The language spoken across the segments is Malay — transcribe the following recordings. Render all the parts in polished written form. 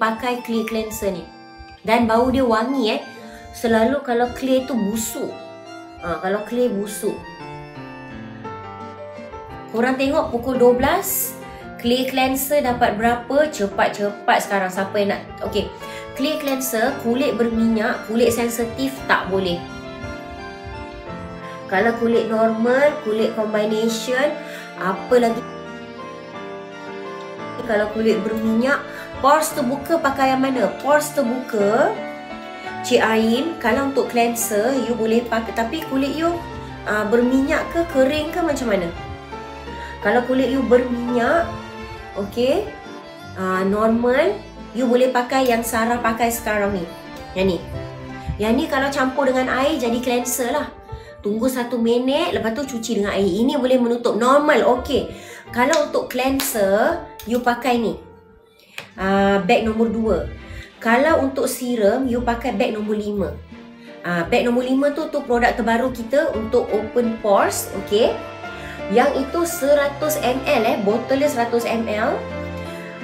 pakai clear cleanser ni. Dan bau dia wangi Selalu kalau clear tu busuk. Kalau clear busuk. Korang tengok pukul 12 clear cleanser dapat berapa? Cepat-cepat sekarang siapa yang nak. Okey. Clear cleanser, kulit berminyak, kulit sensitif tak boleh. Kalau kulit normal, kulit combination, apa lagi? Kalau kulit berminyak, pores terbuka pakai yang mana? Pores terbuka, Cik Ain, kalau untuk cleanser, you boleh pakai. Tapi kulit you berminyak ke, kering ke, macam mana? Kalau kulit you berminyak, okey, normal, you boleh pakai yang Sarah pakai sekarang ni. Yang ni. Yang ni kalau campur dengan air jadi cleanser lah. Tunggu 1 minit, lepas tu cuci dengan air. Ini boleh menutup. Normal, okey. Kalau untuk cleanser, you pakai ni. Bag nombor 2. Kalau untuk serum, you pakai bag nombor 5. Bag nombor 5 tu produk terbaru kita untuk open pores, okey. Yang itu 100 ml botolnya 100 ml.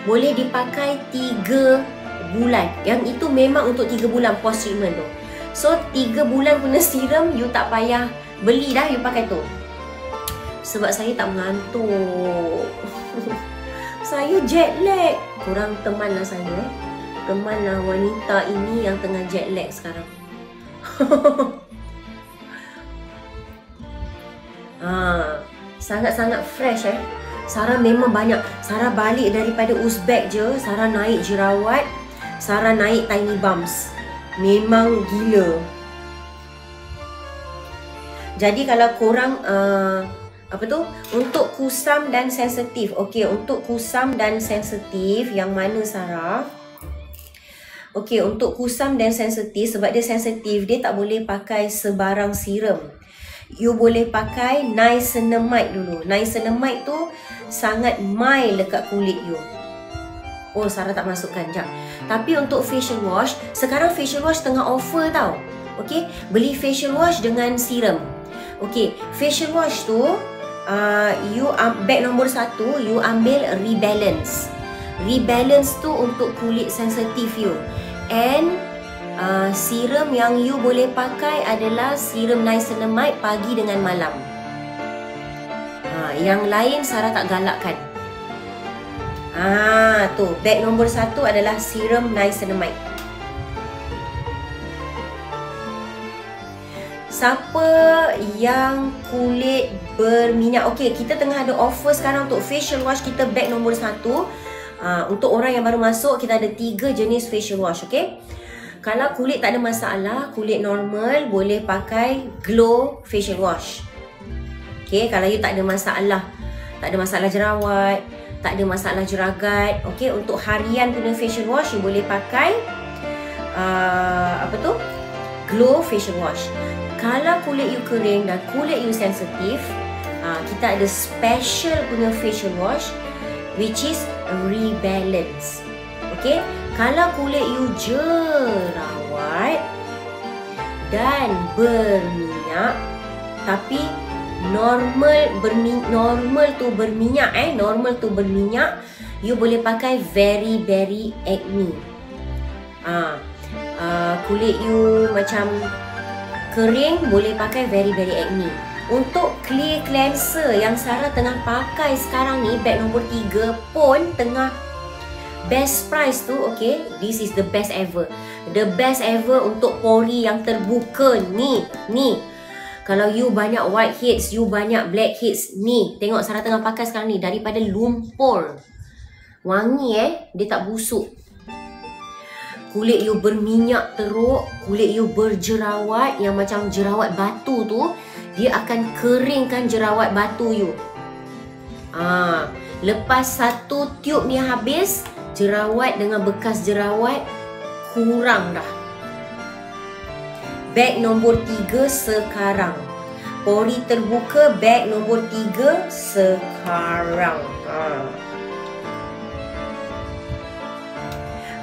Boleh dipakai 3 bulan. Yang itu memang untuk 3 bulan post treatment tu. So 3 bulan punya serum you tak payah beli dah, you pakai tu. Sebab saya tak mengantuk. Saya jet lag. Korang temanlah saya Temanlah wanita ini yang tengah jet lag sekarang. Sangat-sangat fresh Sarah memang banyak. Sarah balik daripada Uzbek je, Sarah naik jerawat, Sarah naik tiny bumps. Memang gila. Jadi kalau korang untuk kusam dan sensitif. Okey, untuk kusam dan sensitif yang mana Sarah? Okey, untuk kusam dan sensitif, sebab dia sensitif, dia tak boleh pakai sebarang serum. You boleh pakai niacinamide dulu. Niacinamide tu sangat mild dekat kulit you. Oh, Sarah tak masukkan, jap. Tapi untuk facial wash, sekarang facial wash tengah offer tau. Okey, beli facial wash dengan serum. Okey, facial wash tu bag nombor 1, you ambil Rebalance. Rebalance tu untuk kulit sensitif you. And serum yang you boleh pakai adalah serum niacinamide pagi dengan malam. Yang lain Sarah tak galakkan. Tu bag nombor 1 adalah serum niacinamide. Siapa yang kulit berminyak, okey, kita tengah ada offer sekarang untuk facial wash kita bag nombor 1. Untuk orang yang baru masuk, kita ada 3 jenis facial wash, okey. Kalau kulit tak ada masalah, kulit normal, boleh pakai Glow facial wash. Okey, kalau you tak ada masalah jerawat, tak ada masalah jeragat, okey, untuk harian punya facial wash you boleh pakai Glow facial wash. Kalau kulit you kering dan kulit you sensitif, kita ada special punya facial wash which is Rebalance. Okey, kalau kulit you jerawat dan berminyak tapi normal tu berminyak, you boleh pakai Very Berry Acne. Kulit you macam kering, boleh pakai Very Berry Acne. Untuk clear cleanser yang Sarah tengah pakai sekarang ni, bag nombor 3 pun tengah best price tu, okay. This is the best ever. The best ever untuk pori yang terbuka ni. Kalau you banyak whiteheads, you banyak blackheads, ni. Tengok Sarah tengah pakai sekarang ni, daripada lumpur. Wangi dia tak busuk. Kulit you berminyak teruk, kulit you berjerawat yang macam jerawat batu tu, dia akan keringkan jerawat batu you. Lepas 1 tube ni habis, jerawat dengan bekas jerawat kurang dah. Bag nombor 3 sekarang. Pori terbuka, bag nombor 3 sekarang.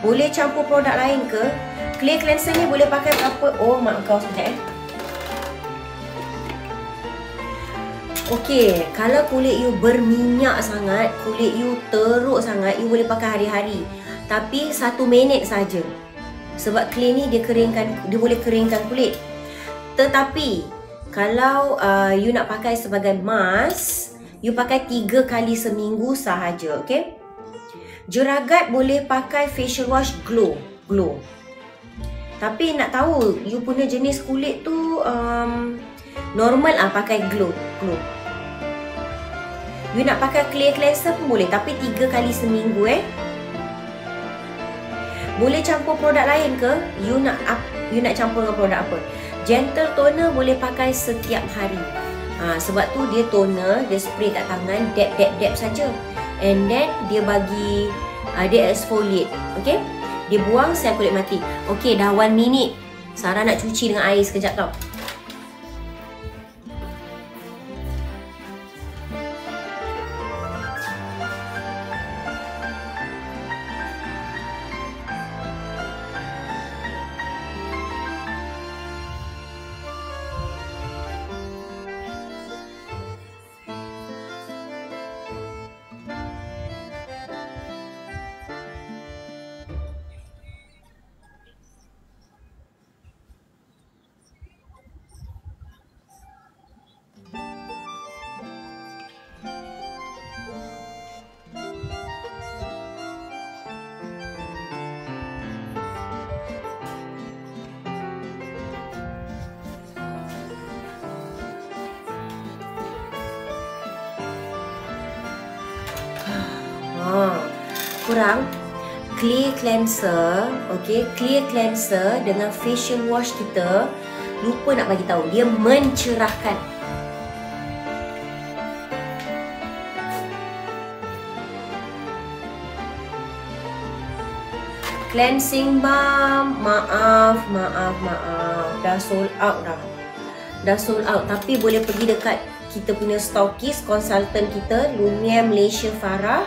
Boleh campur produk lain ke? Clear cleanser ni boleh pakai berapa? Oh, mak kau sekejap Okey, kalau kulit you berminyak sangat, kulit you teruk sangat, you boleh pakai hari-hari. Tapi 1 minit saja. Sebab clay ni dia boleh keringkan kulit. Tetapi kalau you nak pakai sebagai mask, you pakai 3 kali seminggu sahaja, okey? Jeragat boleh pakai facial wash glow. Tapi nak tahu you punya jenis kulit tu normal pakai glow. You nak pakai clear cleanser pun boleh, tapi 3 kali seminggu Boleh campur produk lain ke? You nak campur dengan produk apa? Gentle toner boleh pakai setiap hari. Sebab tu dia toner, dia spray kat tangan, dab saja. And then dia bagi dia exfoliate, okey? Dia buang sel kulit mati. Okey, dah 1 minit. Sarah nak cuci dengan air sekejap tau. Kurang clear cleanser, okey, clear cleanser dengan facial wash kita lupa nak bagi tahu, dia mencerahkan. Cleansing balm, maaf, dah sold out dah. Dah sold out, tapi boleh pergi dekat kita punya stokis, konsultan kita, Lumiere Malaysia Farah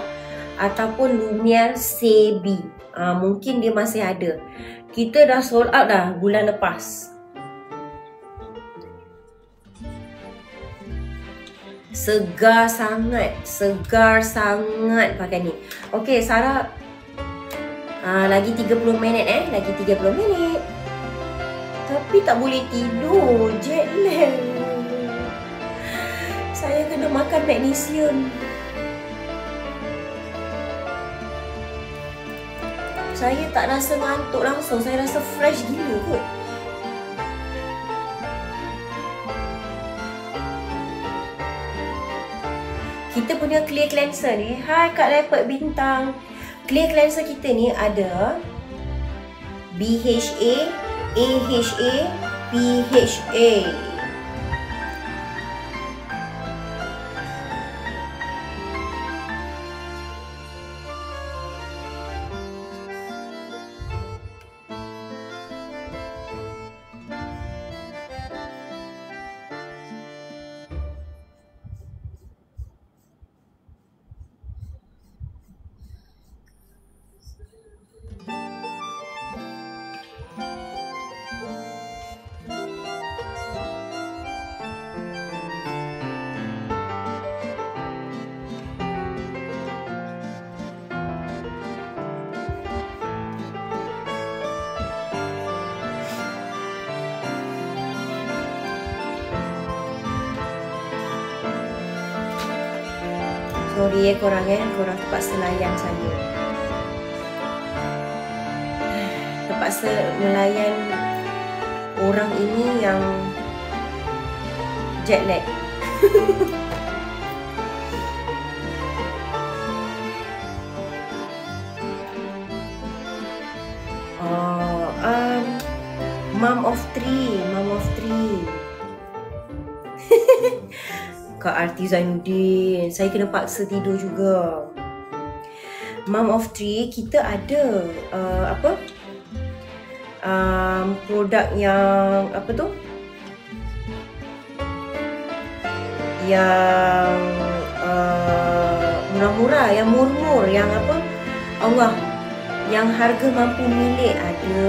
ataupun Lumiere Sebi. Mungkin dia masih ada. Kita dah sold out dah bulan lepas. Segar sangat pakai ni. Okey, Sarah lagi 30 minit lagi 30 minit. Tapi tak boleh tidur, jet lag. Saya kena makan magnesium. Saya tak rasa ngantuk langsung, saya rasa fresh gila kot. Kita punya clear cleanser ni, hai Kak Leopard Bintang. Clear cleanser kita ni ada BHA, AHA, PHA. Sorry korang terpaksa layan saya. Terpaksa melayan orang ini yang jet lag. Mom of three. Kak Arti Zainuddin, saya kena paksa tidur juga. Mom of three, kita ada produk yang yang murah-murah, yang murmur, yang Allah, yang harga mampu milik ada.